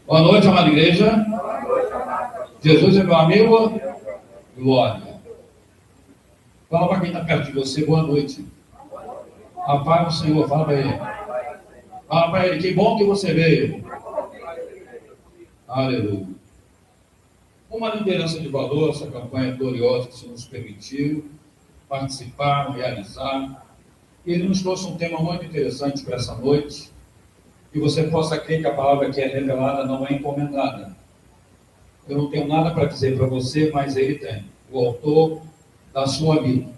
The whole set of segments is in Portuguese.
Boa noite, amada igreja. Jesus é meu amigo. Glória. Fala para quem está perto de você, boa noite. A paz do Senhor, fala para ele. Fala para ele, que bom que você veio. Aleluia. Uma liderança de valor, essa campanha gloriosa que o Senhor nos permitiu participar, realizar. E ele nos trouxe um tema muito interessante para essa noite. Que você possa crer que a palavra que é revelada não é encomendada. Eu não tenho nada para dizer para você, mas ele tem. O autor da sua vida.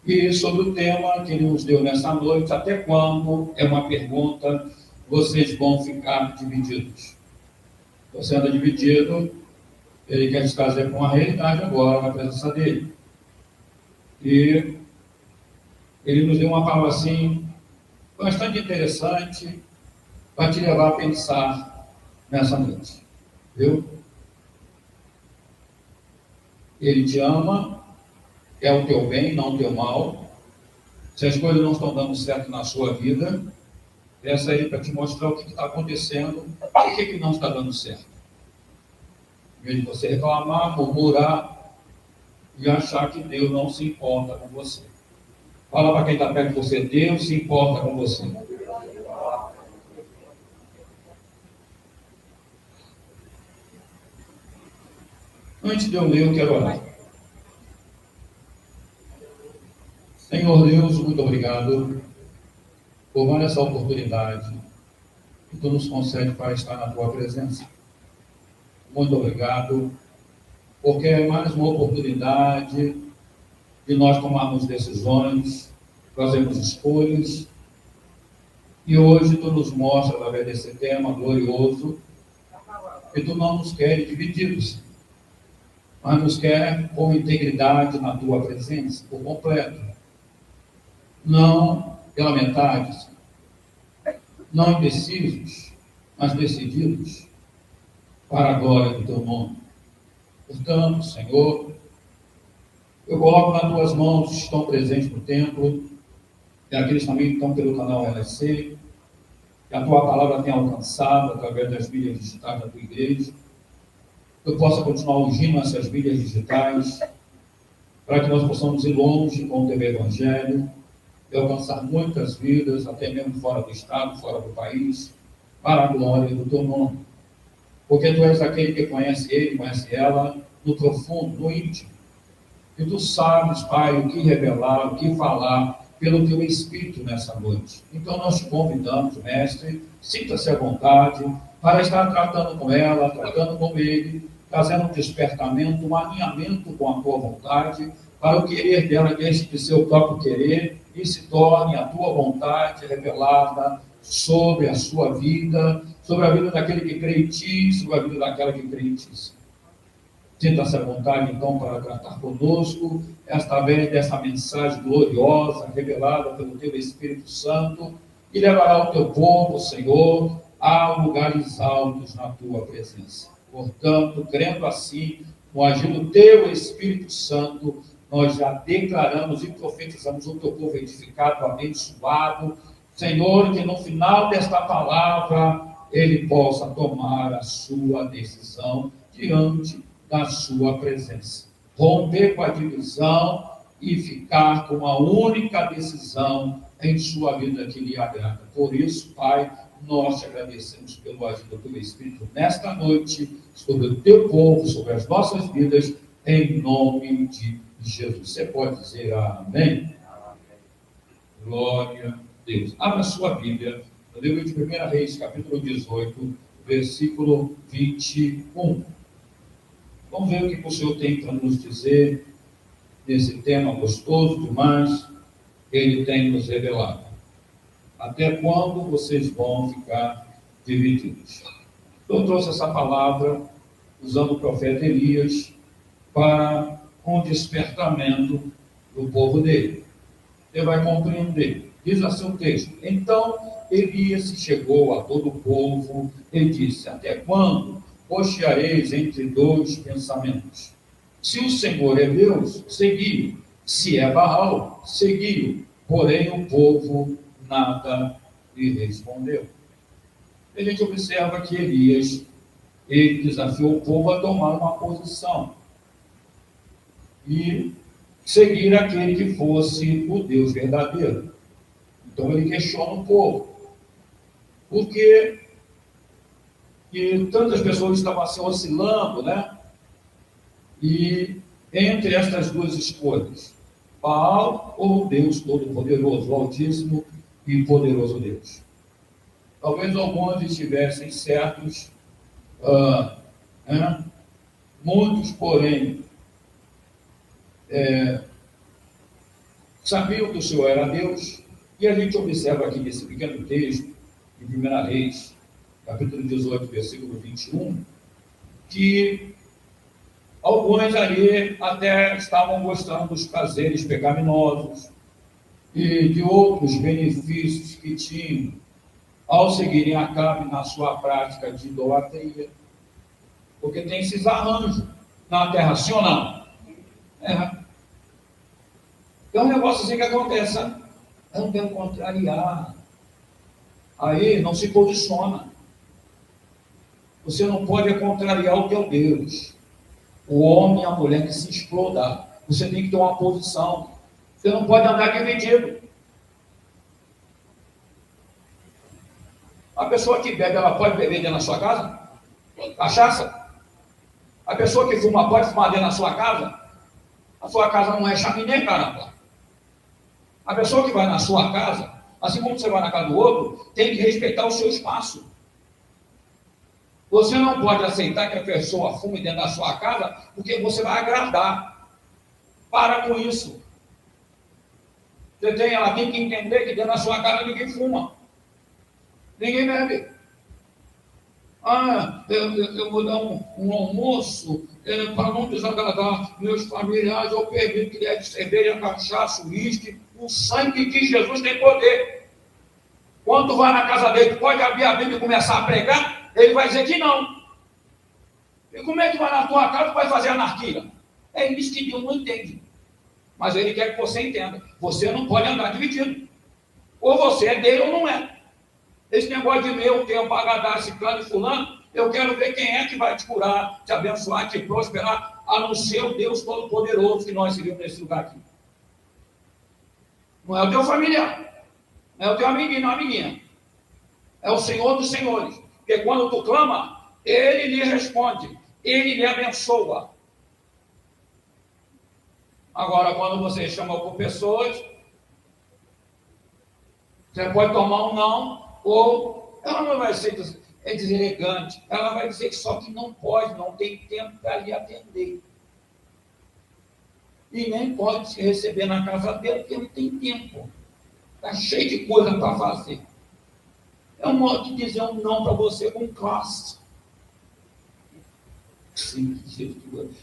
E sobre o tema que ele nos deu nessa noite, até quando, é uma pergunta, vocês vão ficar divididos. Você anda dividido, ele quer te trazer para uma realidade agora, na presença dele. E ele nos deu uma palavra assim, bastante interessante, para te levar a pensar nessa noite. Viu? Ele te ama, é o teu bem, não o teu mal. Se as coisas não estão dando certo na sua vida, peça aí para te mostrar o que está acontecendo, o que não está dando certo. Em vez de você reclamar, murmurar e achar que Deus não se importa com você. Fala para quem está perto de você, Deus se importa com você. Antes de eu ler, eu quero orar. Senhor Deus, muito obrigado por mais essa oportunidade que Tu nos concede para estar na Tua presença. Muito obrigado, porque é mais uma oportunidade de nós tomarmos decisões, fazermos escolhas, e hoje Tu nos mostra, através desse tema glorioso, que Tu não nos queres divididos, mas nos quer com integridade na Tua presença, por completo. Não pela metade, não indecisos, mas decididos para a glória do Teu nome. Portanto, Senhor, eu coloco nas Tuas mãos os que estão presentes no templo, e aqueles também que estão pelo canal LC, que a Tua palavra tenha alcançado através das mídias digitais da Tua igreja, que eu possa continuar ungindo essas mídias digitais, para que nós possamos ir longe com o Teu Evangelho, e alcançar muitas vidas, até mesmo fora do estado, fora do país, para a glória do Teu nome. Porque Tu és aquele que conhece ele, conhece ela, no profundo, no íntimo. E Tu sabes, Pai, o que revelar, o que falar, pelo Teu Espírito nessa noite. Então nós te convidamos, Mestre, sinta-se à vontade, para estar tratando com ela, tratando com ele, trazendo um despertamento, um alinhamento com a Tua vontade, para o querer dela deixe de ser o próprio querer, e se torne a Tua vontade revelada sobre a sua vida, sobre a vida daquele que crê em Ti, sobre a vida daquela que crê em Ti. Sinta-se à vontade, então, para tratar conosco, através dessa mensagem gloriosa, revelada pelo Teu Espírito Santo, e levará o Teu povo, Senhor, a lugares altos na Tua presença. Portanto, crendo assim, no agir do Teu Espírito Santo, nós já declaramos e profetizamos o Teu povo edificado, abençoado. Senhor, que no final desta palavra, ele possa tomar a sua decisão diante da sua presença. Romper com a divisão e ficar com uma única decisão em sua vida que lhe agrada. Por isso, Pai, nós te agradecemos pelo agir do Teu Espírito nesta noite, sobre o Teu povo, sobre as nossas vidas, em nome de Jesus. Você pode dizer amém? Glória a Deus. Abra sua Bíblia no livro de 1 Reis, capítulo 18, versículo 21. Vamos ver o que o Senhor tem para nos dizer nesse tema gostoso demais que Ele tem nos revelado. Até quando vocês vão ficar divididos? Eu trouxe essa palavra usando o profeta Elias para um despertamento do povo dele. Você vai compreender. Diz assim o texto: então Elias chegou a todo o povo e disse: até quando cocheareis entre dois pensamentos? Se o Senhor é Deus, segui-o. Se é Baal, segui-o. Porém o povo nada lhe respondeu. a gente observa que Elias, ele desafiou o povo a tomar uma posição e seguir aquele que fosse o Deus verdadeiro. Então ele questiona o povo. Por que tantas pessoas estavam assim oscilando, né? E entre estas duas escolhas, Baal ou Deus Todo-Poderoso, o Altíssimo e Poderoso Deus. Talvez alguns estivessem certos, muitos, porém, sabiam que o Senhor era Deus, e a gente observa aqui nesse pequeno texto, em 1 Reis, capítulo 18, versículo 21, que alguns ali até estavam gostando dos prazeres pecaminosos e de outros benefícios que tinham ao seguirem a Acabe na sua prática de idolatria. Porque tem esses arranjos na terra, sim ou não? É um negócio assim que acontece, sabe? Não tem contrariar. Aí não se posiciona. Você não pode contrariar o teu Deus. O homem e a mulher que se exploda. Você tem que ter uma posição. Você não pode andar dividido. A pessoa que bebe, ela pode beber dentro da sua casa? Cachaça? A pessoa que fuma pode fumar dentro da sua casa? A sua casa não é chaminé, caramba. A pessoa que vai na sua casa, assim como você vai na casa do outro, tem que respeitar o seu espaço. Você não pode aceitar que a pessoa fume dentro da sua casa, porque você vai agradar. Para com isso. Ela tem que entender que dentro da sua casa ninguém fuma. Ninguém bebe. Eu vou dar um almoço para não desagradar meus familiares. Eu permito que deve cerveja, cachaça, uísque. O sangue de Jesus tem poder. Quando vai na casa dele, pode abrir a Bíblia e começar a pregar, ele vai dizer que não. E como é que vai na tua casa e vai fazer anarquia? É isso que Deus não entende. Mas ele quer que você entenda. Você não pode andar dividido. Ou você é dele ou não é. Esse negócio de meu tempo, agradar ciclano e fulano, eu quero ver quem é que vai te curar, te abençoar, te prosperar, a não ser o Deus Todo-Poderoso que nós seguimos nesse lugar aqui. Não é o teu familiar, não é o teu amiguinho, não, amiguinha. É o Senhor dos Senhores. Porque quando tu clama, Ele lhe responde, Ele lhe abençoa. Agora, quando você chama por pessoas, você pode tomar um não, ou ela não vai ser deselegante, ela vai dizer que só que não pode, não tem tempo para lhe atender. E nem pode se receber na casa dele, porque não tem tempo. Está cheio de coisa para fazer. É um modo de dizer um não para você com classe. Sim,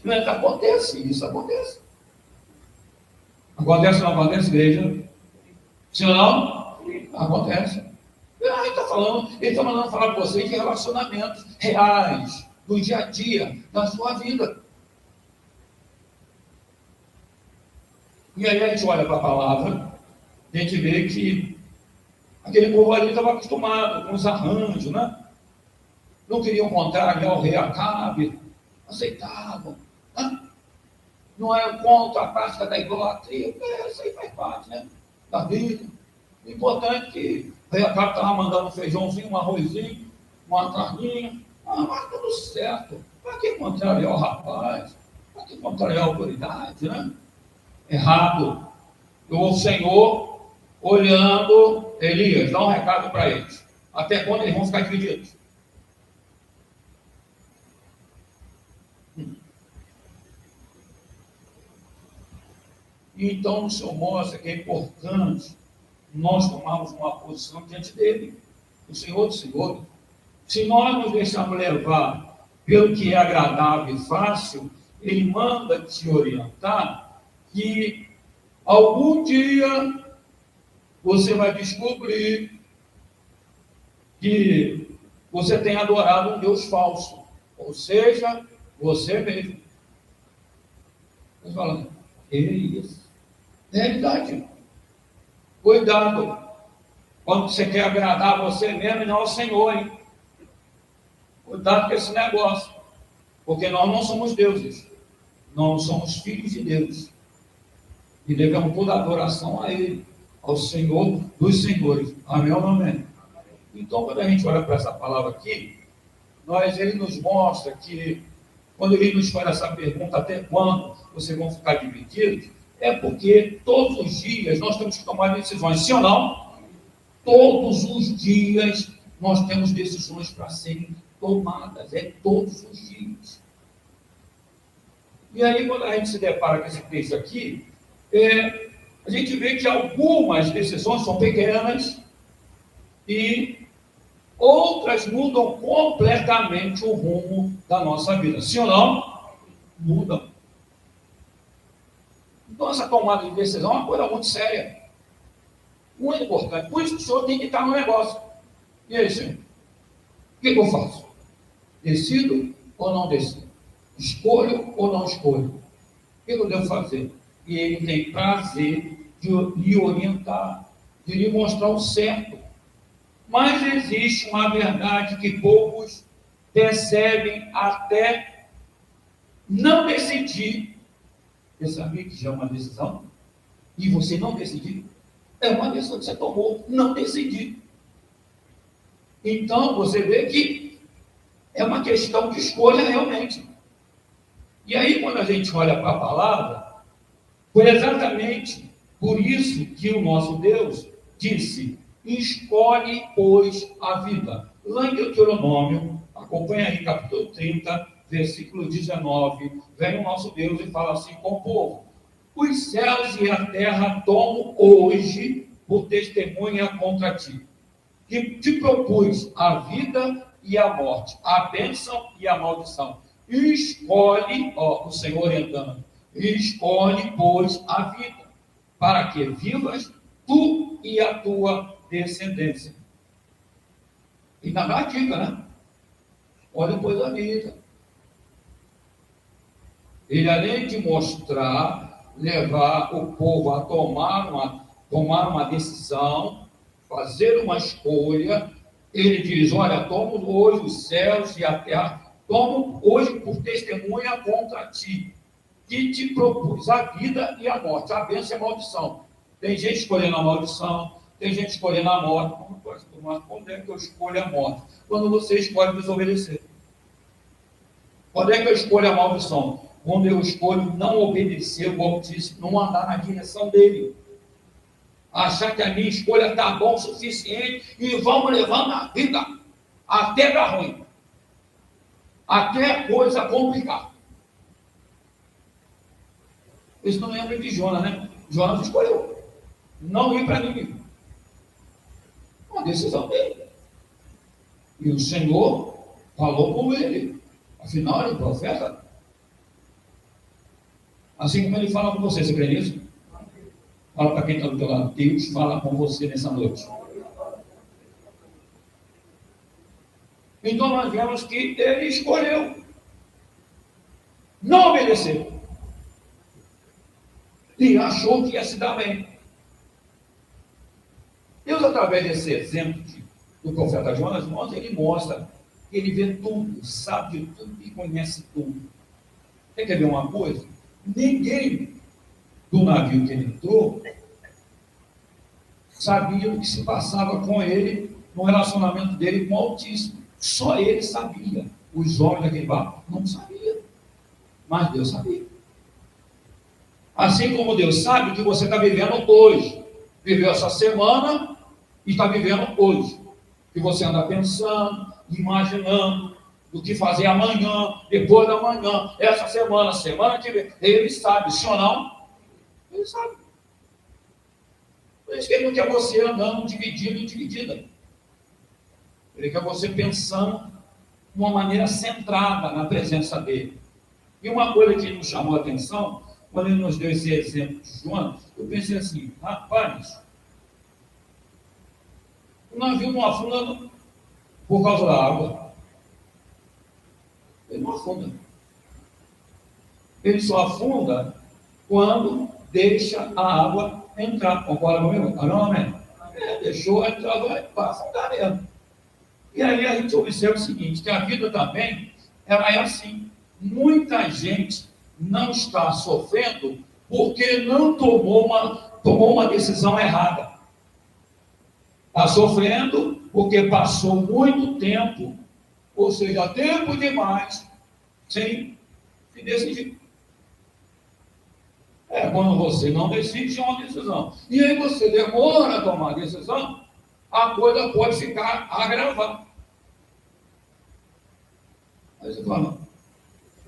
mas acontece, isso acontece. Acontece ou não acontece, igreja? Sim ou não? Acontece. Ele está mandando falar para vocês de relacionamentos reais, do dia a dia, da sua vida. E aí a gente olha para a palavra, a gente vê que aquele povo ali estava acostumado com os arranjos, né? Não queriam contrariar o rei Acabe, aceitavam. Né? Não é contra a prática da idolatria, isso aí faz parte, né? Da vida. O importante é que o rei Acabe estava mandando um feijãozinho, um arrozinho, uma carninha, mas tudo certo. Para que contrariar o rapaz? Para que contrariar a autoridade, né? Errado. O Senhor, olhando Elias, dá um recado para eles. Até quando eles vão ficar divididos? Então, o Senhor mostra que é importante nós tomarmos uma posição diante dele, o Senhor do Senhor. Se nós nos deixarmos levar pelo que é agradável e fácil, ele manda te orientar que algum dia você vai descobrir que você tem adorado um Deus falso, ou seja, você mesmo. Você fala, isso é verdade. Cuidado, quando você quer agradar a você mesmo e não ao Senhor, hein? Cuidado com esse negócio, porque nós não somos deuses, nós somos filhos de Deus. E devemos toda a adoração a Ele, ao Senhor dos Senhores. Amém ou não amém? Então, quando a gente olha para essa palavra aqui, ele nos mostra que, quando ele nos faz essa pergunta, até quando vocês vão ficar divididos, é porque todos os dias nós temos que tomar decisões, sim ou não? Todos os dias nós temos decisões para serem tomadas, todos os dias. E aí, quando a gente se depara com esse texto aqui, a gente vê que algumas decisões são pequenas e outras mudam completamente o rumo da nossa vida. Sim ou não? Mudam. Então, essa tomada de decisão é uma coisa muito séria, muito importante. Por isso que o senhor tem que estar no negócio. E aí, senhor? O que eu faço? Decido ou não decido? Escolho ou não escolho? O que eu devo fazer? E ele tem prazer de lhe orientar, de lhe mostrar o certo. Mas existe uma verdade que poucos percebem até não decidir. Você sabia que já é uma decisão? E você não decidir? É uma decisão que você tomou, não decidir. Então, você vê que é uma questão de escolha realmente. E aí, quando a gente olha para a palavra, foi exatamente por isso que o nosso Deus disse: escolhe, pois, a vida. Lá em Deuteronômio, acompanha aí, capítulo 30, versículo 19, vem o nosso Deus e fala assim com o povo: os céus e a terra tomo hoje por testemunha contra ti, que te propus a vida e a morte, a bênção e a maldição. Escolhe, o Senhor orientando, escolhe, pois, a vida, para que vivas tu e a tua descendência. E na dica, né? Olha, pois, a vida. Ele, além de mostrar, levar o povo a tomar uma decisão, fazer uma escolha, ele diz: olha, tomo hoje os céus e a terra, tomo hoje por testemunha contra ti, que te propus a vida e a morte, a bênção e a maldição. Tem gente escolhendo a maldição, tem gente escolhendo a morte. Mas quando é que eu escolho a morte? Quando você escolhe desobedecer. Quando é que eu escolho a maldição? Quando eu escolho não obedecer o Altíssimo, não andar na direção dele. Achar que a minha escolha está bom o suficiente e vamos levando a vida até dar ruim. Até a coisa complicar. Isso não lembra de Jonas, né? Jonas escolheu não ir para Nínive. Uma decisão dele. E o Senhor falou com ele. Afinal, ele é profeta. Assim como ele fala com você, você crê nisso? Fala para quem está do teu lado: Deus fala com você nessa noite. Então nós vemos que ele escolheu não obedecer. E achou que ia se dar bem. Deus, através desse exemplo do profeta Jonas, ele mostra que ele vê tudo, sabe de tudo e conhece tudo. Você quer ver uma coisa? Ninguém do navio que ele entrou sabia o que se passava com ele no relacionamento dele com o Altíssimo. Só ele sabia. Os homens daquele barco não sabiam. Mas Deus sabia. Assim como Deus sabe o que você está vivendo hoje. Viveu essa semana e está vivendo hoje. Que você anda pensando, imaginando o que fazer amanhã, depois da manhã, essa semana, semana que vem. Ele sabe, sim ou não? Ele sabe. Por isso que ele não quer você andando dividido e dividida. Ele quer você pensando de uma maneira centrada na presença dele. E uma coisa que nos chamou a atenção, quando ele nos deu esse exemplo de Jonas, eu pensei assim: rapaz, o navio não afunda por causa da água. Ele não afunda. Ele só afunda quando deixa a água entrar. Concorda comigo? Não, amém? Deixou entrar, vai afundar mesmo. E aí a gente observa o seguinte, que a vida também, ela é assim. Muita gente não está sofrendo porque não tomou uma decisão errada. Está sofrendo porque passou muito tempo, ou seja, tempo demais, sem se decidir. Quando você não decide, é uma decisão. E aí você demora a tomar a decisão, a coisa pode ficar agravada. Aí você fala,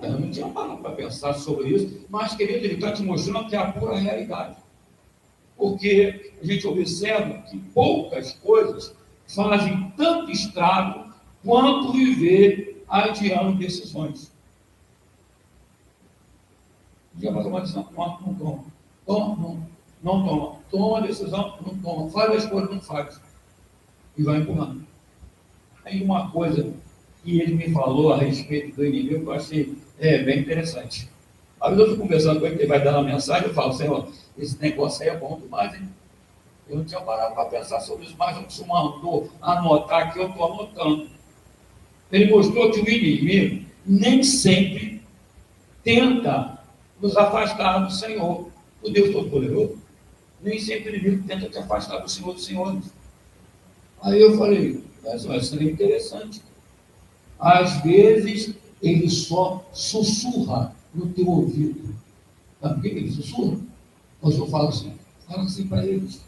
eu não tinha parado para pensar sobre isso, mas, querido, ele está te mostrando que é a pura realidade. Porque a gente observa que poucas coisas fazem tanto estrago quanto viver adiando decisões. Já vai tomar decisão? Não toma. Não toma. Toma a decisão? Não toma. Faz a escolha? Não faz. E vai empurrando. Tem uma coisa que ele me falou a respeito do inimigo que eu achei bem interessante. Às vezes eu estou conversando com ele, que ele vai dar uma mensagem, eu falo, Senhor, esse negócio aí é bom demais, hein? Eu não tinha parado para pensar sobre isso, mas eu costumo anotar aqui, eu estou anotando. Ele mostrou que o inimigo nem sempre tenta nos afastar do Senhor, o Deus Todo-Poderoso. Nem sempre o inimigo tenta te afastar do Senhor dos Senhores. Aí eu falei, isso seria interessante. Às vezes, ele só sussurra no teu ouvido. Sabe por que ele sussurra? Mas eu falo assim para eles.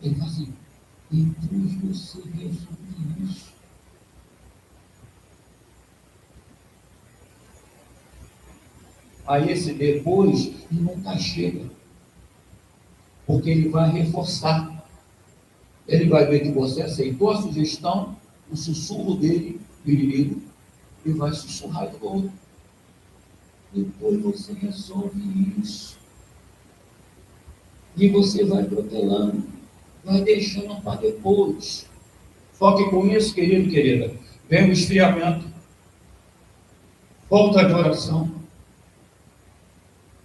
Ele fala assim, depois você resolve isso. Aí esse depois nunca chega. Porque ele vai reforçar. Ele vai ver que você aceitou a sugestão, o sussurro dele, do inimigo, e vai sussurrar de novo. Depois você resolve isso. E você vai protelando, vai deixando para depois. Só que com isso, querido, querida, vem o esfriamento, falta de oração,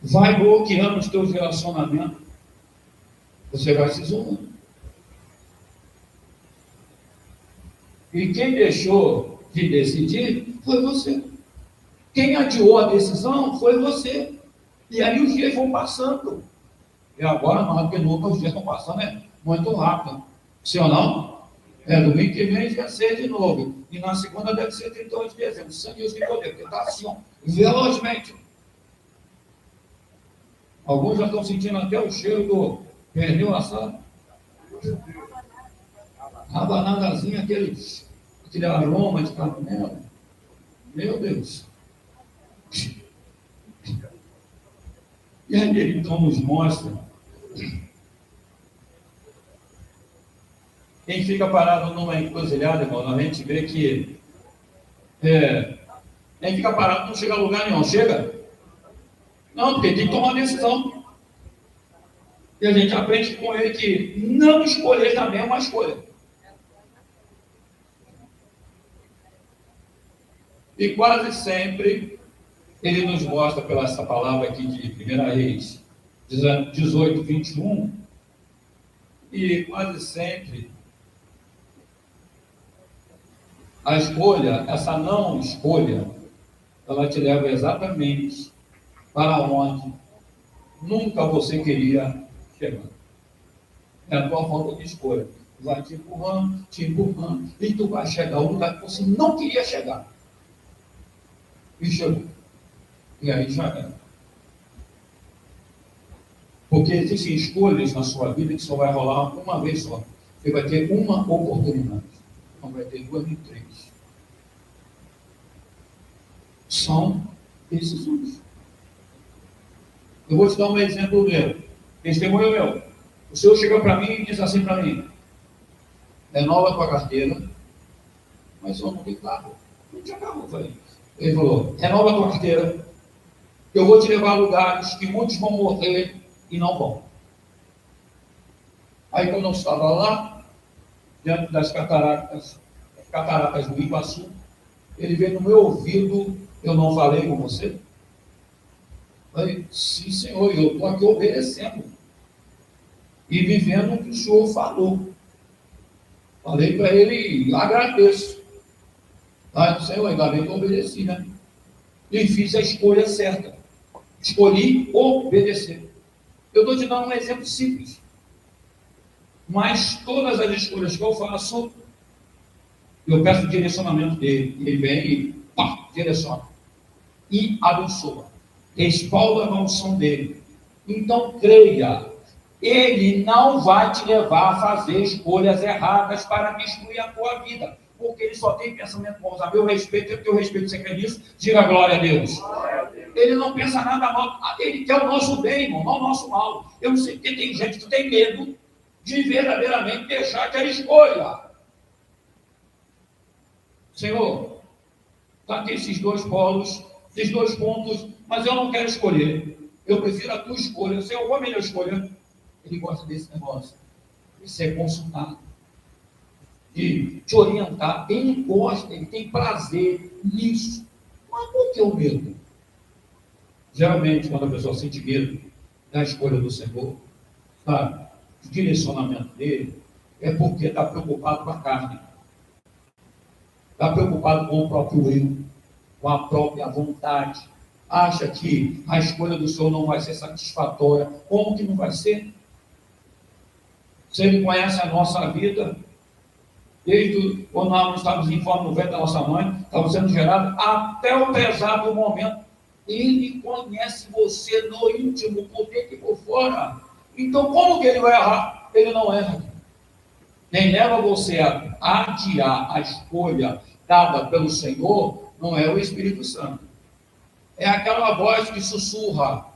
vai bloqueando os teus relacionamentos, você vai se isolando. E quem deixou de decidir foi você. Quem adiou a decisão foi você. E aí os dias vão passando. E agora, mais do que nunca, os dias estão passando muito rápido. Sim ou não? Domingo que vem vai ser de novo. E na segunda deve ser 31 de dezembro. Sem Deus tem poder, porque está assim, velozmente. Alguns já estão sentindo até o cheiro do pernil assado. Rabanadazinha, aquele aroma de canela. Meu Deus. E aí ele então nos mostra. Quem fica parado numa encruzilhada, irmão, a gente vê que quem fica parado não chega a lugar nenhum. Chega? Não, porque tem que tomar uma decisão. E a gente aprende com ele que não escolher também é uma escolha. E quase sempre ele nos mostra pela essa palavra aqui de 1 Reis 18, 21, e quase sempre a escolha, essa não escolha, ela te leva exatamente para onde nunca você queria chegar. É a tua falta de escolha. Vai te empurrando, e tu vai chegar ao lugar que você não queria chegar. E chegou. E aí já era. Porque existem escolhas na sua vida que só vai rolar uma vez só. Você vai ter uma oportunidade. Não vai ter duas nem três. São decisões. Eu vou te dar um exemplo meu. Testemunho meu. O senhor chega para mim e diz assim para mim: renova a tua carteira, mas eu não tenho carro. Não tinha carro, eu falei. Ele falou: renova a tua carteira, que eu vou te levar a lugares que muitos vão morrer e não vão. Aí quando eu estava lá, diante das cataratas do Iguaçu, ele veio no meu ouvido: eu não falei com você? Eu falei: sim, senhor, eu estou aqui obedecendo e vivendo o que o senhor falou. Falei para ele, agradeço. Ah, Senhor, ainda bem que eu obedeci, né? E fiz a escolha certa. Escolhi obedecer. Eu estou te dando um exemplo simples. Mas todas as escolhas que eu faço, eu peço o direcionamento dele. Ele vem e pá, direciona. E abençoa. Respalda a unção dele. Então creia, ele não vai te levar a fazer escolhas erradas para destruir a tua vida, porque ele só tem pensamento bom. A meu respeito, é o teu respeito, você quer isso? Diga glória a Deus. Ele não pensa nada mal, ele quer o nosso bem, irmão, não o nosso mal. Eu não sei porque tem gente que tem medo de verdadeiramente deixar que ele escolha. Senhor, está aqui esses dois polos, esses dois pontos, mas eu não quero escolher. Eu prefiro a tua escolha. Senhor, qual a melhor escolha? Ele gosta desse negócio, de ser consultado, de te orientar. Ele gosta, ele tem prazer nisso. Mas por que o medo? Geralmente, quando a pessoa sente medo da escolha do Senhor, sabe, o direcionamento dele, é porque está preocupado com a carne, está preocupado com o próprio eu, com a própria vontade. Acha que a escolha do Senhor não vai ser satisfatória. Como que não vai ser? Se ele conhece a nossa vida, desde quando nós estávamos em forma no ventre da nossa mãe, estávamos sendo gerados, até o pesado momento, ele conhece você no íntimo, por dentro e por fora. Então, como que ele vai errar? Ele não erra. Nem leva você a adiar a escolha dada pelo Senhor, não é o Espírito Santo. É aquela voz que sussurra,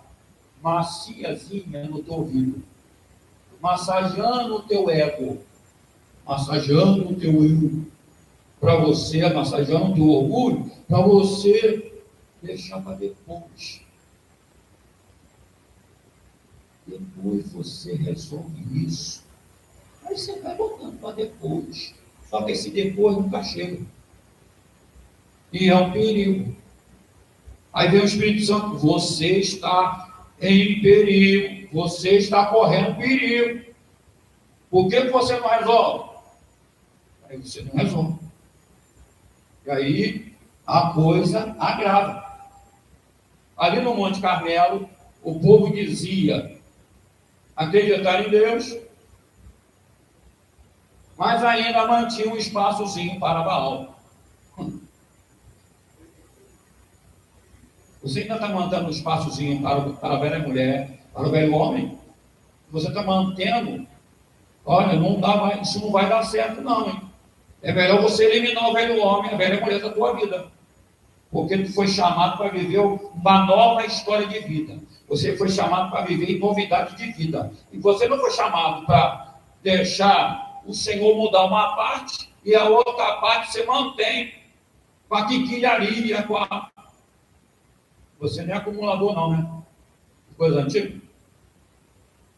maciazinha no teu ouvido, massageando o teu ego, massageando o teu eu, para você, massageando o teu orgulho, para você deixar para depois. Depois você resolve isso. Aí você vai botando para depois. Só que esse depois nunca chega. E é um perigo. Aí vem o Espírito Santo, você está em perigo, você está correndo perigo. Por que você não resolve? Aí você não resolve. E aí a coisa agrava. Ali no Monte Carmelo, o povo dizia acreditar em Deus, mas ainda mantinha um espaçozinho para Baal. Você ainda está mantendo um espaçozinho para a velha mulher, para o velho homem? Você está mantendo? Olha, não dá mais, isso não vai dar certo, não, hein? É melhor você eliminar o velho homem, a velha mulher da tua vida. Porque tu foi chamado para viver uma nova história de vida. Você foi chamado para viver novidade de vida. E você não foi chamado para deixar o Senhor mudar uma parte e a outra parte você mantém com a quiquilharia, com a... Você não é acumulador, não, né? Coisa antiga,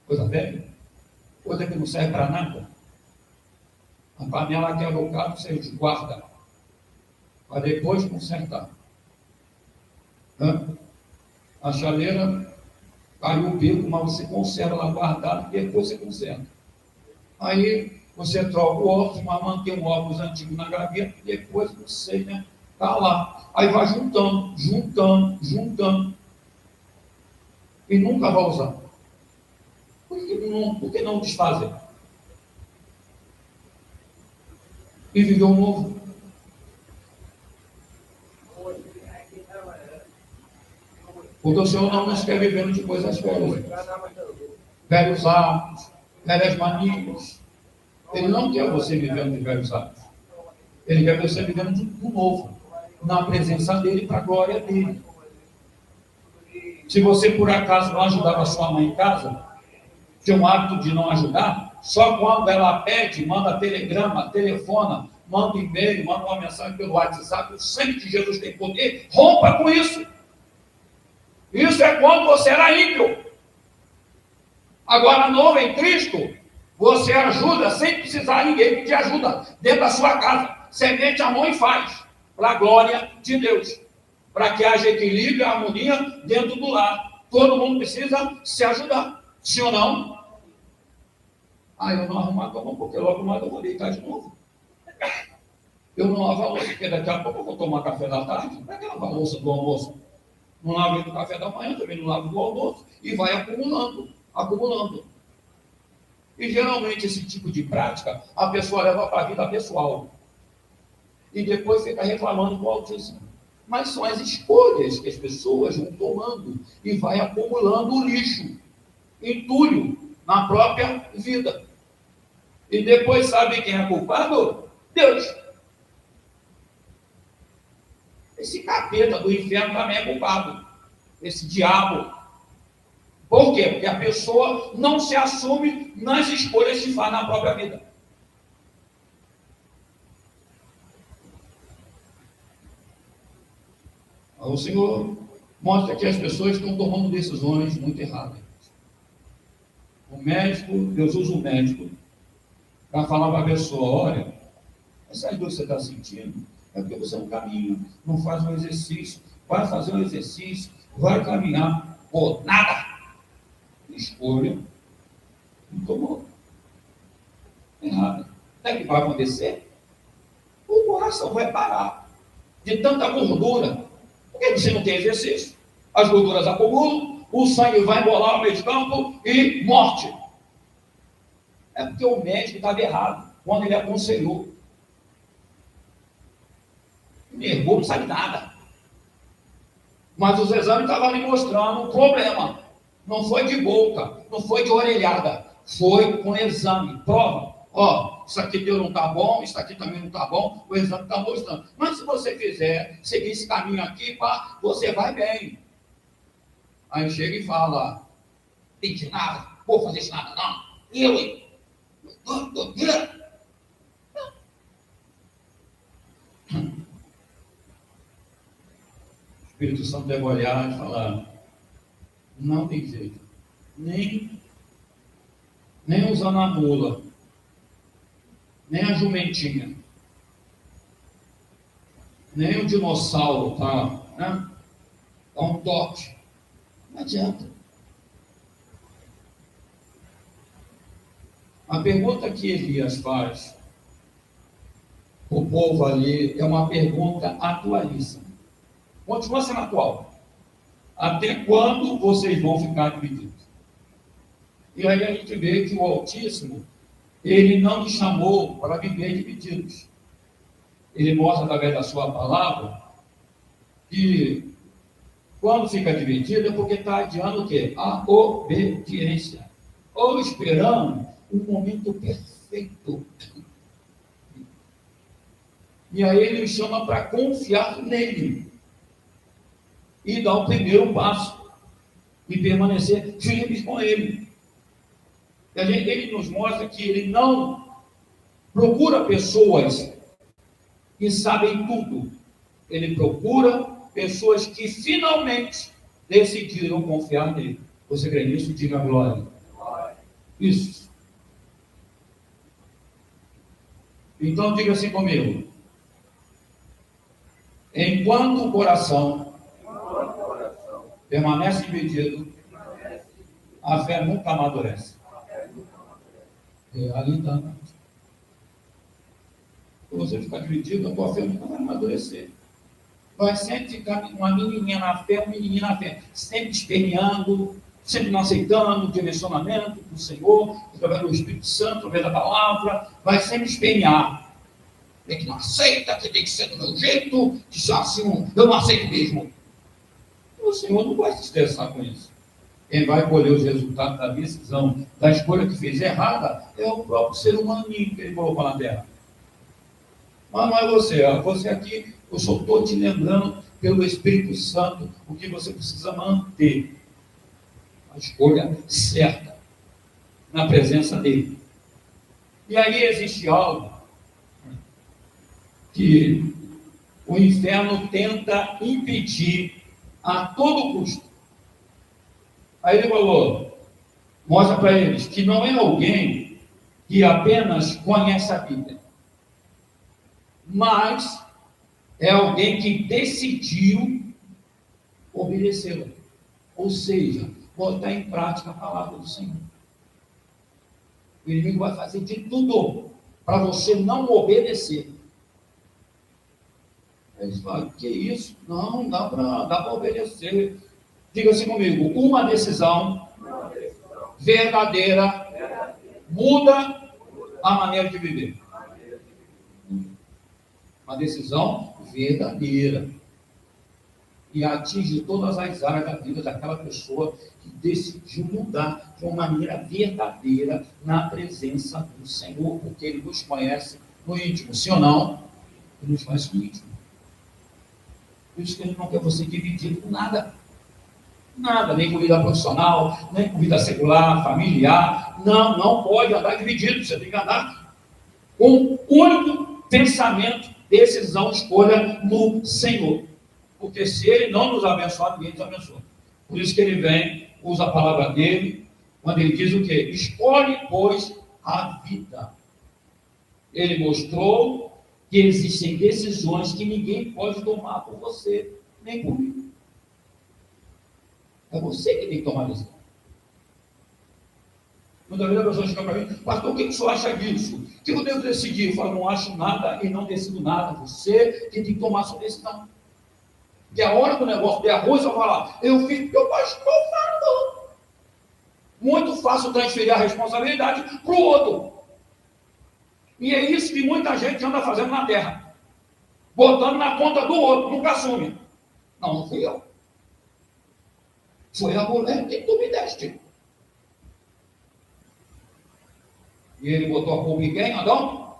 coisa velha, coisa que não serve para nada. A panela quebra o carro, você guarda, para depois consertar. A chaleira caiu o bico, mas você conserva lá guardado e depois você conserta. Aí você troca o óculos, mas mantém o óculos antigo na gaveta e depois você, né, está lá. Aí vai juntando. E nunca vai usar. Por que não desfazer? E viver um novo. Porque o Senhor não nos quer vivendo de coisas velhas. Velhos hábitos, velhas manias. Ele não quer você vivendo de velhos hábitos. Ele quer você vivendo de um novo. Na presença dele, para a glória dele. Se você por acaso não ajudava a sua mãe em casa, tem um hábito de não ajudar, só quando ela pede, manda telegrama, telefona, manda e-mail, manda uma mensagem pelo WhatsApp, o sangue de Jesus tem poder, rompa com isso. Isso é quando você era ímpio. Agora, novo em Cristo, você ajuda sem precisar ninguém pedir ajuda dentro da sua casa. Você mete a mão e faz, para a glória de Deus. Para que haja equilíbrio e harmonia dentro do lar. Todo mundo precisa se ajudar. Sim ou não? Eu não arrumo a cama porque logo mais eu vou deitar de novo. Eu não lavo a louça, porque daqui a pouco eu vou tomar café da tarde. Para que lavar a louça do almoço? Não lavo do café da manhã, também não lavo do almoço. E vai acumulando, acumulando. E geralmente esse tipo de prática a pessoa leva para a vida pessoal. E depois fica reclamando do Altíssimo. Mas são as escolhas que as pessoas vão tomando e vai acumulando lixo, entulho na própria vida. E depois sabe quem é culpado? Deus. Esse capeta do inferno também é culpado. Esse diabo. Por quê? Porque a pessoa não se assume nas escolhas que faz na própria vida. O Senhor mostra que as pessoas estão tomando decisões muito erradas. O médico, Deus usa o médico para falar para a pessoa: olha, essas dores que você está sentindo é porque você não caminha, não faz um exercício, vai fazer um exercício, vai caminhar, ou nada. Escolha, não tomou. Errado. O que vai acontecer? O coração vai parar de tanta gordura. Porque você não tem exercício, as gorduras acumulam, o sangue vai embolar no meio de campo e morte. É porque o médico estava errado quando ele aconselhou. Negou, não sabe nada. Mas os exames estavam me mostrando um problema. Não foi de boca, não foi de orelhada, foi com exame, prova. Ó, isso aqui teu não está bom, isso aqui também não está bom, o exame está mostrando. Mas se você fizer, seguir esse caminho aqui, pá, você vai bem. Aí chega e fala: tem de nada, vou fazer isso nada, não. Eu, o Espírito Santo deve olhar e falar: não tem jeito, nem usando a mula, nem a jumentinha, nem o dinossauro, tá? Né? Dá um toque, não adianta. A pergunta que Elias faz o povo ali é uma pergunta atualíssima. Continua sendo atual. Até quando vocês vão ficar divididos? E aí a gente vê que o Altíssimo, ele não nos chamou para viver divididos. Ele mostra através da sua palavra que quando fica dividido é porque está adiando o quê? A obediência. Ou esperando um momento perfeito. E aí ele nos chama para confiar nele. E dar o primeiro passo. E permanecer firmes com ele. Ele nos mostra que ele não procura pessoas que sabem tudo. Ele procura pessoas que finalmente decidiram confiar nele. Você crê nisso? Diga a glória. Isso. Então diga assim comigo: enquanto o coração permanece dividido, a fé nunca amadurece. Realidade. Se você ficar dividido, a tua fé nunca vai amadurecer. Vai sempre ficar uma menininha na fé, um menininho na fé, sempre esperneando, sempre não aceitando o direcionamento do Senhor, através do Espírito Santo, através da palavra, vai sempre espernear. Tem que não aceita, que tem que ser do meu jeito, que só assim, eu não aceito mesmo. O Senhor não vai se estressar com isso. Quem vai colher os resultados da decisão, da escolha que fez errada, é o próprio ser humaninho que ele colocou na terra. Mas não é você, ó. Você aqui, eu só estou te lembrando pelo Espírito Santo o que você precisa manter. A escolha certa, na presença dele. E aí existe algo que o inferno tenta impedir a todo custo. Aí ele falou, mostra para eles que não é alguém que apenas conhece a Bíblia, mas é alguém que decidiu obedecê-la. Ou seja, botar em prática a palavra do Senhor. O inimigo vai fazer de tudo para você não obedecer. Aí eles falam, que isso? Não dá para obedecer. Diga assim comigo, uma decisão verdadeira muda a maneira de viver. Uma decisão verdadeira. E atinge todas as áreas da vida daquela pessoa que decidiu mudar de uma maneira verdadeira na presença do Senhor, porque Ele nos conhece no íntimo, sim ou não? Ele nos conhece no íntimo. Por isso que Ele não quer você dividido com nada. Nada, nem com vida profissional, nem com vida secular, familiar. Não pode andar dividido, você tem que andar com um único pensamento, decisão, escolha no Senhor. Porque se Ele não nos abençoar, ninguém nos abençoa. Por isso que Ele vem, usa a palavra dele, quando Ele diz o quê? Escolhe, pois, a vida. Ele mostrou que existem decisões que ninguém pode tomar por você, nem por mim. É você que tem que tomar a decisão. Muitas vezes a pessoa chega para mim, pastor, o que o senhor acha disso? O que eu devo decidir? Eu falo, não acho nada e não decido nada. Você que tem que tomar a sua decisão. Que a hora do negócio de arroz, eu vou falar, eu fiz porque o pastor falou. Muito fácil transferir a responsabilidade para o outro. E é isso que muita gente anda fazendo na terra. Botando na conta do outro, nunca assume. Não fui eu. Foi a mulher que tu me deste. E ele botou a culpa em quem, Adão?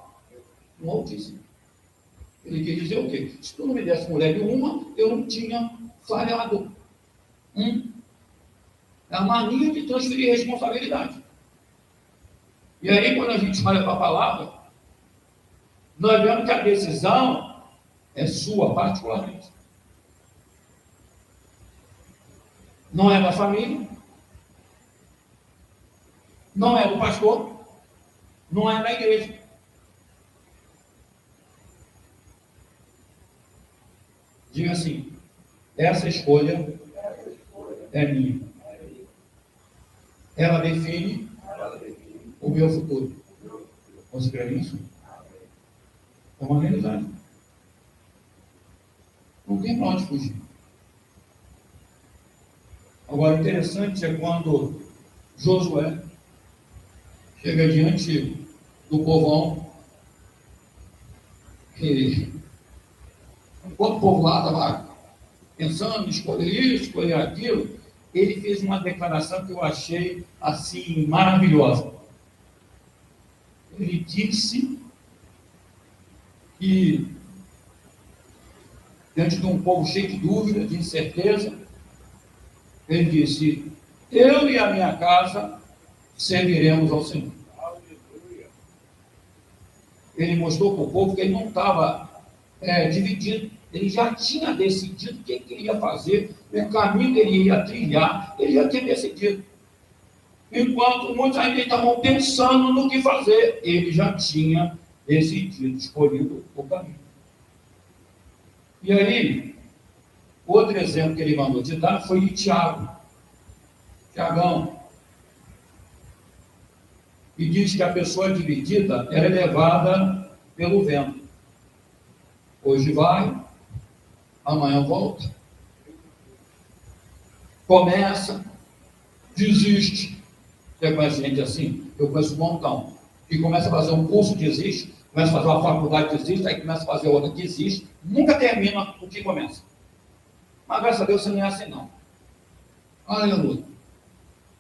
No Altíssimo. Ele quer dizer o quê? Se tu não me desse mulher nenhuma, eu não tinha falhado. É a mania de transferir responsabilidade. E aí, quando a gente olha para a palavra, nós vemos que a decisão é sua, particularmente. Não é da família, não é do pastor, não é da igreja. Diga assim, essa escolha é minha. Ela define o meu futuro. Você crê nisso? É uma realidade. Não tem para onde fugir. Agora, interessante é quando Josué chega diante do povão, que enquanto o povo lá estava pensando em escolher isso, escolher aquilo, ele fez uma declaração que eu achei assim maravilhosa. Ele disse que, diante de um povo cheio de dúvida, de incerteza, ele disse, eu e a minha casa serviremos ao Senhor. Ele mostrou para o povo que ele não estava dividido, ele já tinha decidido o que ele ia fazer, o caminho que ele ia trilhar, ele já tinha decidido. Enquanto muitos ainda estavam pensando no que fazer, ele já tinha decidido, escolhido o caminho. E aí, outro exemplo que ele mandou te dar foi de Tiago. Tiagão. E diz que a pessoa dividida é levada pelo vento. Hoje vai, amanhã volta. Começa, desiste. Você conhece gente assim? Eu conheço um montão. Que começa a fazer um curso, desiste. Começa a fazer uma faculdade, desiste. Aí começa a fazer outra, desiste. Nunca termina o que começa. Mas graças a Deus você não é assim, não. Aleluia.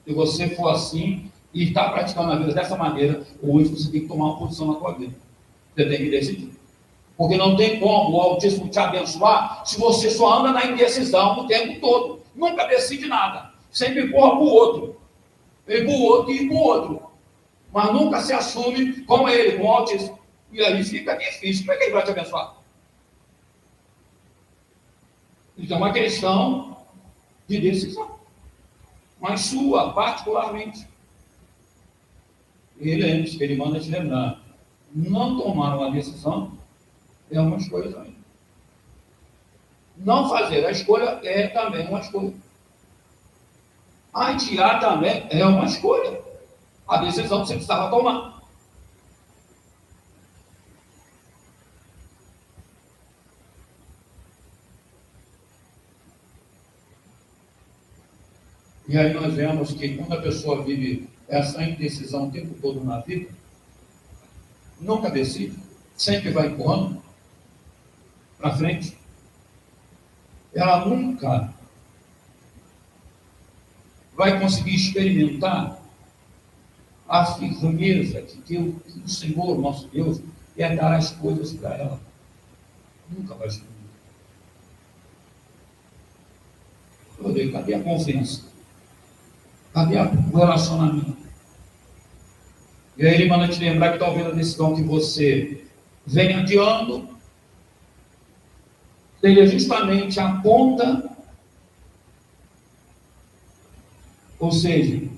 Se você for assim e está praticando a vida dessa maneira, hoje você tem que tomar uma posição na sua vida. Você tem que decidir. Porque não tem como o Altíssimo te abençoar se você só anda na indecisão o tempo todo. Nunca decide nada. Sempre empurra para o outro. E para o outro e para o outro. Mas nunca se assume como ele, com o Altíssimo. E aí fica difícil. Como é que ele vai te abençoar? Então é uma questão de decisão. Mas sua, particularmente. E lembre-se que ele manda te lembrar. Não tomar uma decisão é uma escolha também. Não fazer a escolha é também uma escolha. Adiar também é uma escolha. A decisão que você precisava tomar. E aí nós vemos que quando a pessoa vive essa indecisão o tempo todo na vida, nunca decide, sempre vai empurrando para frente, ela nunca vai conseguir experimentar a firmeza que o Senhor, nosso Deus, quer dar as coisas para ela. Nunca vai experimentar. Cadê a confiança? Cadê o relacionamento? E aí ele manda te lembrar que talvez a decisão que você vem adiando seja justamente a ponta, ou seja,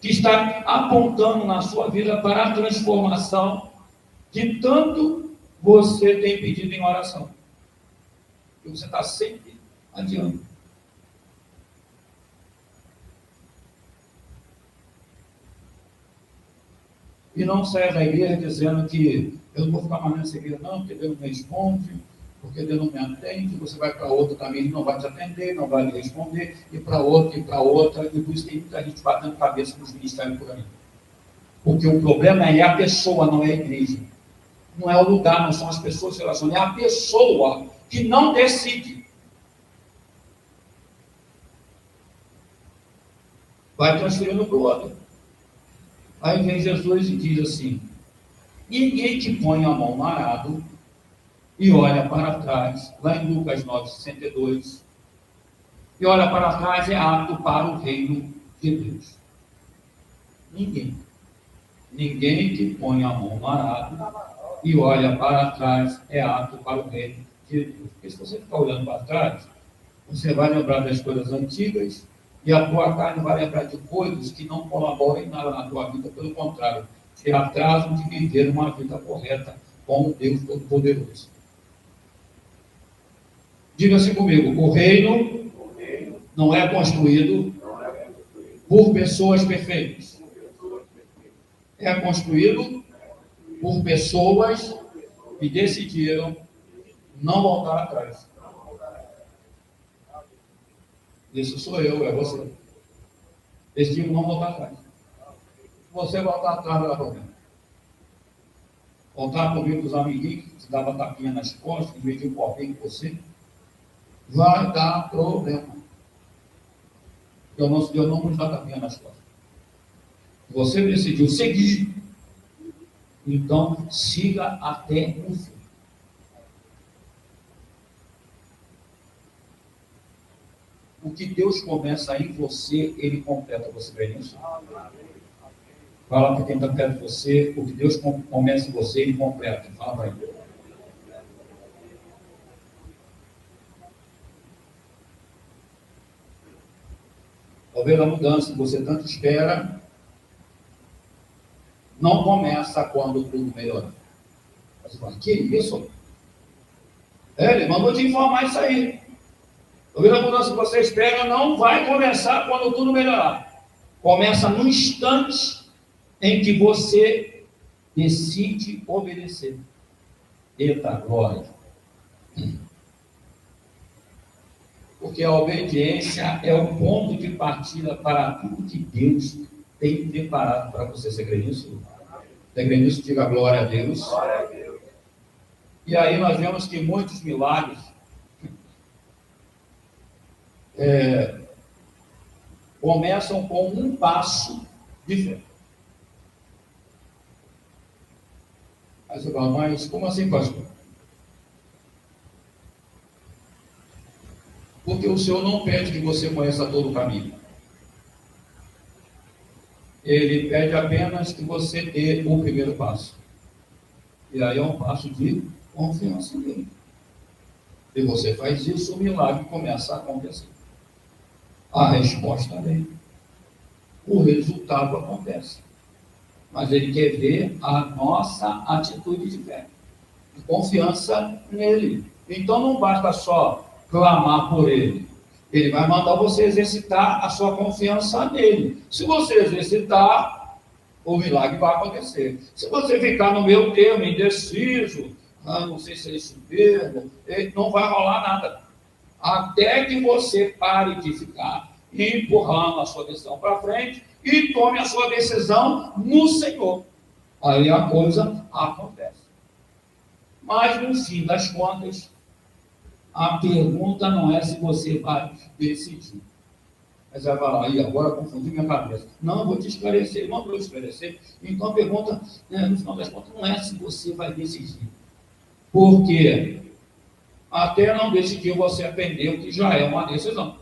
que está apontando na sua vida para a transformação que tanto você tem pedido em oração. E você está sempre adiando. E não saia da igreja dizendo que eu não vou ficar mais nessa igreja não, porque Deus não me responde, porque Deus não me atende. Você vai para outra também, ele não vai te atender, não vai lhe responder, e para outra, e por isso tem muita gente batendo cabeça nos ministérios por aí. Porque o problema é a pessoa, não é a igreja. Não é o lugar, não são as pessoas que se relacionam, é a pessoa que não decide. Vai transferindo para o outro. Aí vem Jesus e diz assim: ninguém que põe a mão no arado e olha para trás, lá em Lucas 9,62, e olha para trás é apto para o reino de Deus. Ninguém que põe a mão no arado e olha para trás é apto para o reino de Deus. Porque se você ficar olhando para trás, você vai lembrar das coisas antigas, e a tua carne vai lembrar de coisas que não colaboram em nada na tua vida, pelo contrário, te atrasam de viver uma vida correta com Deus Todo-Poderoso. Diga-se comigo: o reino não é construído por pessoas perfeitas. É construído por pessoas que decidiram não voltar atrás. Isso sou eu, é você. Decidiram não voltar atrás. Se você voltar atrás, vai dar problema. Voltar para ouvir com os amiguinhos que te davam tapinha nas costas, em vez de um porquinho com você, vai dar problema. Porque o nosso Deus não nos dá tapinha nas costas. Você decidiu seguir, então siga até o fim. O que Deus começa em você, Ele completa. Você vê isso? Fala para quem está perto de você: o que Deus começa em você, Ele completa. Fala para ele. Talvez a mudança que você tanto espera não começa quando tudo melhora. Você fala: que isso? Ele mandou te informar isso aí. Talvez a mudança que você espera não vai começar quando tudo melhorar. Começa no instante em que você decide obedecer. Eita glória! Porque a obediência é o ponto de partida para tudo que Deus tem preparado para você. Você crê nisso? Você crê nisso? Diga glória a Deus. Glória a Deus. E aí nós vemos que muitos milagres começam com um passo de fé. Aí você fala: mas como assim, pastor? Porque o Senhor não pede que você conheça todo o caminho. Ele pede apenas que você dê o primeiro passo. E aí é um passo de confiança nele. E você faz isso, o milagre começa a acontecer. A resposta vem. O resultado acontece. Mas ele quer ver a nossa atitude de fé, de confiança nele. Então não basta só clamar por ele. Ele vai mandar você exercitar a sua confiança nele. Se você exercitar, o milagre vai acontecer. Se você ficar no meio termo, indeciso, não sei se é isso mesmo, não vai rolar nada. Até que você pare de ficar empurrando a sua decisão para frente e tome a sua decisão no Senhor. Aí a coisa acontece. Mas, no fim das contas, a pergunta não é se você vai decidir. Mas vai falar, e agora confundi minha cabeça. Não, eu vou te esclarecer, não vou te esclarecer. Então a pergunta, no final das contas, não é se você vai decidir. Porque até não decidir, você aprendeu que já é uma decisão.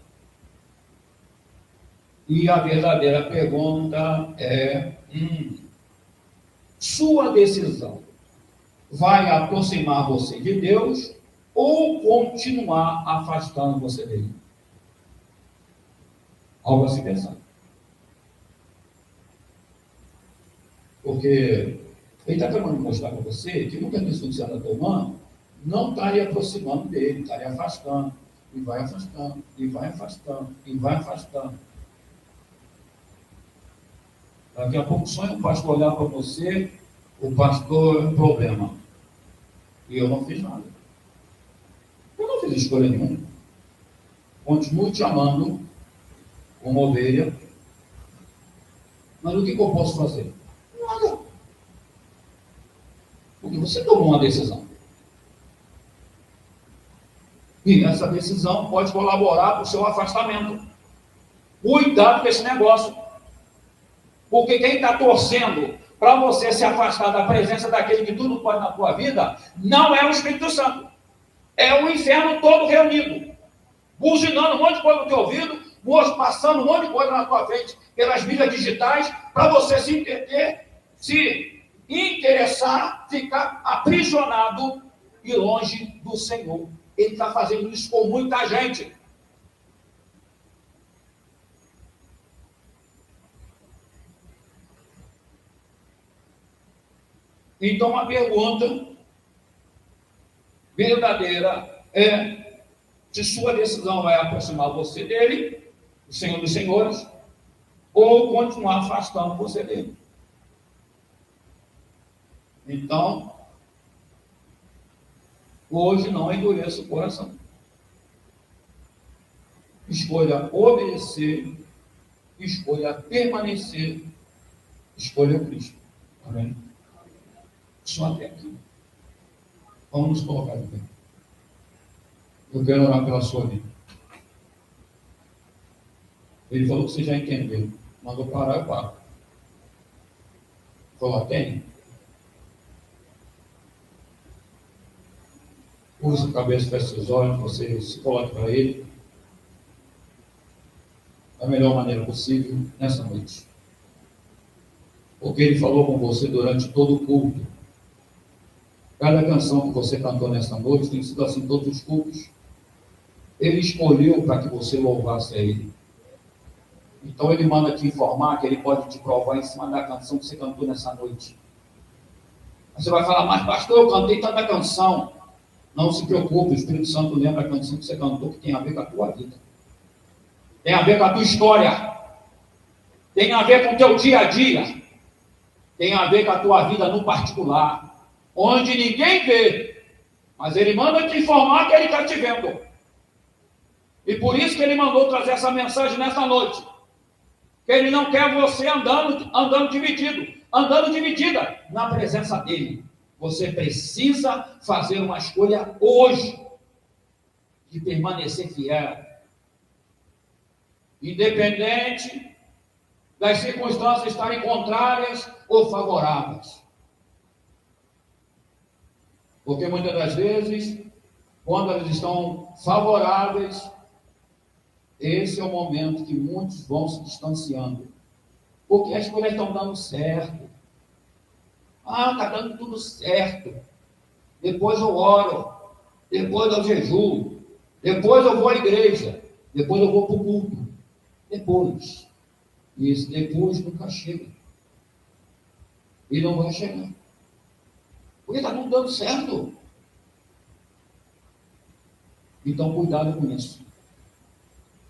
E a verdadeira pergunta é, sua decisão vai aproximar você de Deus ou continuar afastando você dele? Algo a se pensar. Porque ele está tentando mostrar para você que muitas decisões que você está tomando não está lhe aproximando dele, está lhe afastando, e vai afastando, e vai afastando, e vai afastando. Daqui a pouco sonha o pastor olhar para você, o pastor é um problema. E eu não fiz nada. Eu não fiz escolha nenhuma. Continuo te amando como ovelha. Mas o que eu posso fazer? Nada. Porque você tomou uma decisão. E essa decisão pode colaborar para o seu afastamento. Cuidado com esse negócio. Porque quem está torcendo para você se afastar da presença daquele que tudo pode na tua vida, não é o Espírito Santo. É o inferno todo reunido. Buzinando um monte de coisa no teu ouvido, passando um monte de coisa na tua frente, pelas mídias digitais, para você se entender, se interessar, ficar aprisionado e longe do Senhor. Ele está fazendo isso com muita gente. Então, a pergunta verdadeira é se sua decisão vai aproximar você dele, o Senhor dos Senhores, ou continuar afastando você dele. Então, hoje não endureça o coração. Escolha obedecer, escolha permanecer, escolha Cristo. Amém? Só até aqui. Vamos nos colocar de pé. Eu quero orar pela sua vida. Ele falou que você já entendeu. Mandou parar, eu paro. Falou, tem? Usa a cabeça, feche seus olhos, você se coloque para ele da melhor maneira possível nessa noite. Porque ele falou com você durante todo o culto. Cada canção que você cantou nessa noite tem sido assim todos os cultos. Ele escolheu para que você louvasse a ele. Então ele manda te informar que ele pode te provar em cima da canção que você cantou nessa noite. Você vai falar, mas pastor, eu cantei tanta canção. Não se preocupe, o Espírito Santo lembra a canção que você cantou que tem a ver com a tua vida. Tem a ver com a tua história. Tem a ver com o teu dia a dia. Tem a ver com a tua vida no particular. Onde ninguém vê. Mas ele manda te informar que ele está te vendo. E por isso que ele mandou trazer essa mensagem nessa noite. Que ele não quer você andando dividido. Andando dividida na presença dele. Você precisa fazer uma escolha hoje. De permanecer fiel. Independente das circunstâncias estarem contrárias ou favoráveis. Porque muitas das vezes, quando elas estão favoráveis, esse é o momento que muitos vão se distanciando. Porque as coisas estão dando certo. Está dando tudo certo. Depois eu oro. Depois eu jejuo. Depois eu vou à igreja. Depois eu vou para o culto. Depois. E esse depois nunca chega. E não vai chegar. Porque está tudo dando certo. Então, cuidado com isso.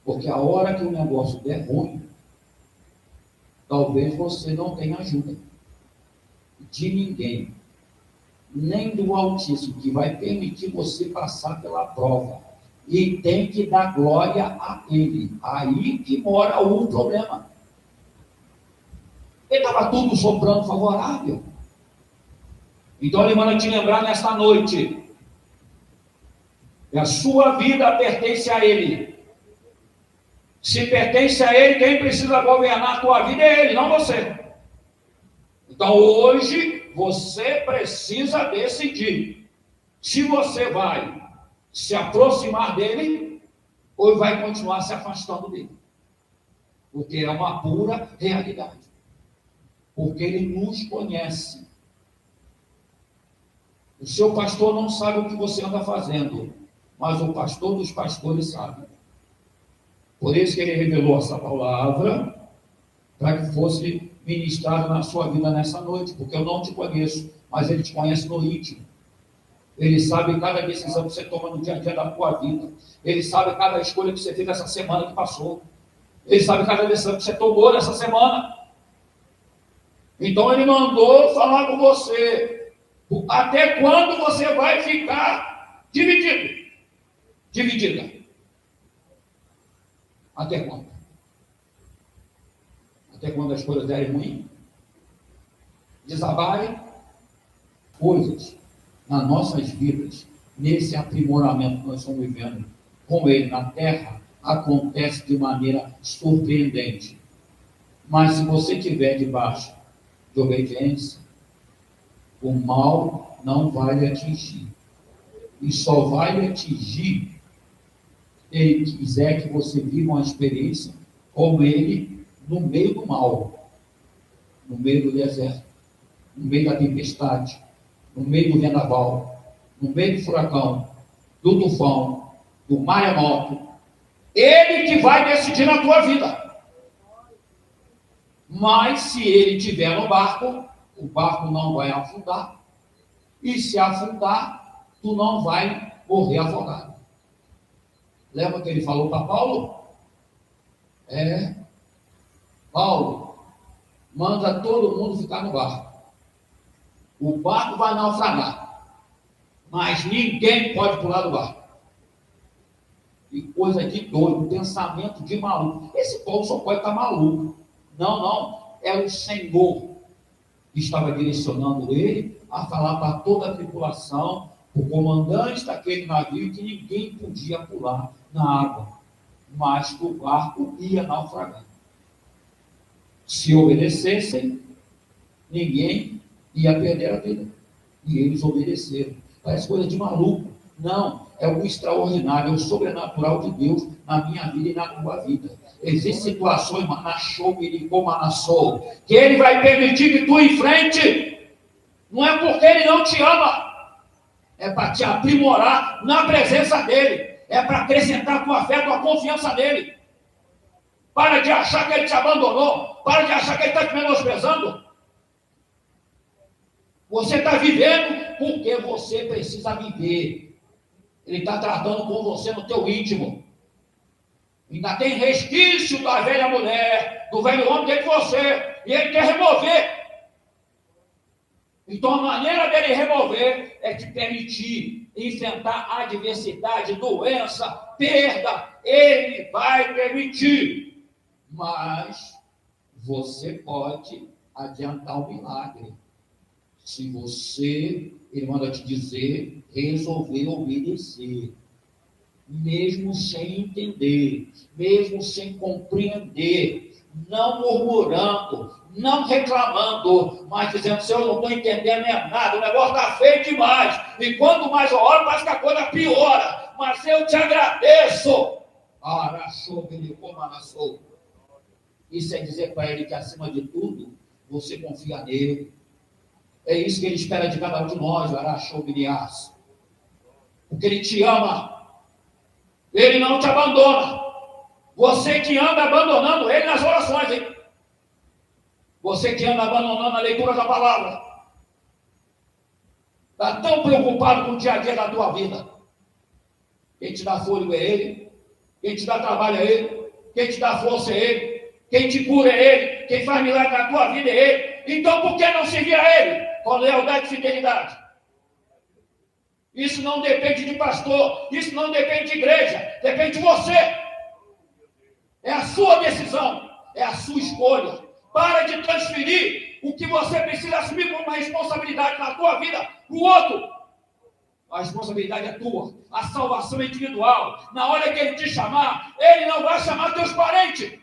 Porque a hora que o negócio der ruim, talvez você não tenha ajuda de ninguém, nem do Altíssimo, que vai permitir você passar pela prova. e tem que dar glória a Ele. Aí que mora o problema. Ele estava tudo sobrando favorável. Então ele manda te lembrar nesta noite que a sua vida pertence a Ele. Se pertence a Ele, quem precisa governar a tua vida é Ele, não você. Então hoje você precisa decidir se você vai se aproximar dele ou vai continuar se afastando dele. Porque é uma pura realidade. Porque ele nos conhece. O seu pastor não sabe o que você anda fazendo, mas o pastor dos pastores sabe. Por isso que ele revelou essa palavra, para que fosse ministrado na sua vida nessa noite, porque eu não te conheço, mas ele te conhece no íntimo. Ele sabe cada decisão que você toma no dia a dia da tua vida. Ele sabe cada escolha que você fez essa semana que passou. Ele sabe cada decisão que você tomou nessa semana. Então ele mandou falar com você. Até quando você vai ficar dividido? Dividida. Até quando? Até quando as coisas derem ruim? Desabarem coisas nas nossas vidas, nesse aprimoramento que nós estamos vivendo com ele na terra, acontece de maneira surpreendente. Mas se você estiver debaixo de obediência, o mal não vai lhe atingir. E só vai lhe atingir se ele quiser que você viva uma experiência como ele no meio do mal, no meio do deserto, no meio da tempestade, no meio do vendaval, no meio do furacão, do tufão, do maremoto. Ele que vai decidir na tua vida. Mas se ele estiver no barco, o barco não vai afundar. E se afundar, tu não vai morrer afogado. Lembra que ele falou para Paulo? Paulo, manda todo mundo ficar no barco. O barco vai naufragar, mas ninguém pode pular do barco. Que coisa de doido, pensamento de maluco. Esse Paulo só pode estar maluco. Não, é o Senhor que estava direcionando ele a falar para toda a tripulação, o comandante daquele navio, que ninguém podia pular na água, mas que o barco ia naufragar. Se obedecessem, ninguém ia perder a vida. E eles obedeceram. Parece coisa de maluco. Não, é o extraordinário, é o sobrenatural de Deus na minha vida e na tua vida. Existem situações, que Ele vai permitir que tu enfrente. Não é porque Ele não te ama, é para te aprimorar na presença dEle, é para acrescentar tua fé, tua confiança nele. Para de achar que Ele te abandonou, para de achar que Ele está te menosprezando. Você está vivendo porque você precisa viver. Ele está tratando com você no teu íntimo. Ainda tem resquício da velha mulher, do velho homem dentro de você, e ele quer remover. Então a maneira dele remover é te permitir enfrentar a adversidade, doença, perda. Ele vai permitir. Mas você pode adiantar o milagre. Se você, ele manda te dizer, resolver obedecer. Mesmo sem entender, mesmo sem compreender, não murmurando, não reclamando, mas dizendo, Senhor, eu não estou entendendo nada, o negócio está feio demais, e quanto mais eu oro, mais que a coisa piora, mas eu te agradeço. Isso é dizer para ele que, acima de tudo, você confia nele. É isso que ele espera de cada um de nós, porque ele te ama. Ele não te abandona. Você que anda abandonando ele nas orações, hein? Você que anda abandonando a leitura da palavra. Está tão preocupado com o dia a dia da tua vida. Quem te dá fôlego é ele. Quem te dá trabalho é ele. Quem te dá força é ele. Quem te cura é ele. Quem faz milagre na tua vida é ele. Então por que não seguir a ele com lealdade e fidelidade? Isso não depende de pastor, isso não depende de igreja, depende de você. É a sua decisão, é a sua escolha. Para de transferir o que você precisa assumir como uma responsabilidade na tua vida para o outro. A responsabilidade é tua, a salvação é individual. Na hora que ele te chamar, ele não vai chamar teus parentes.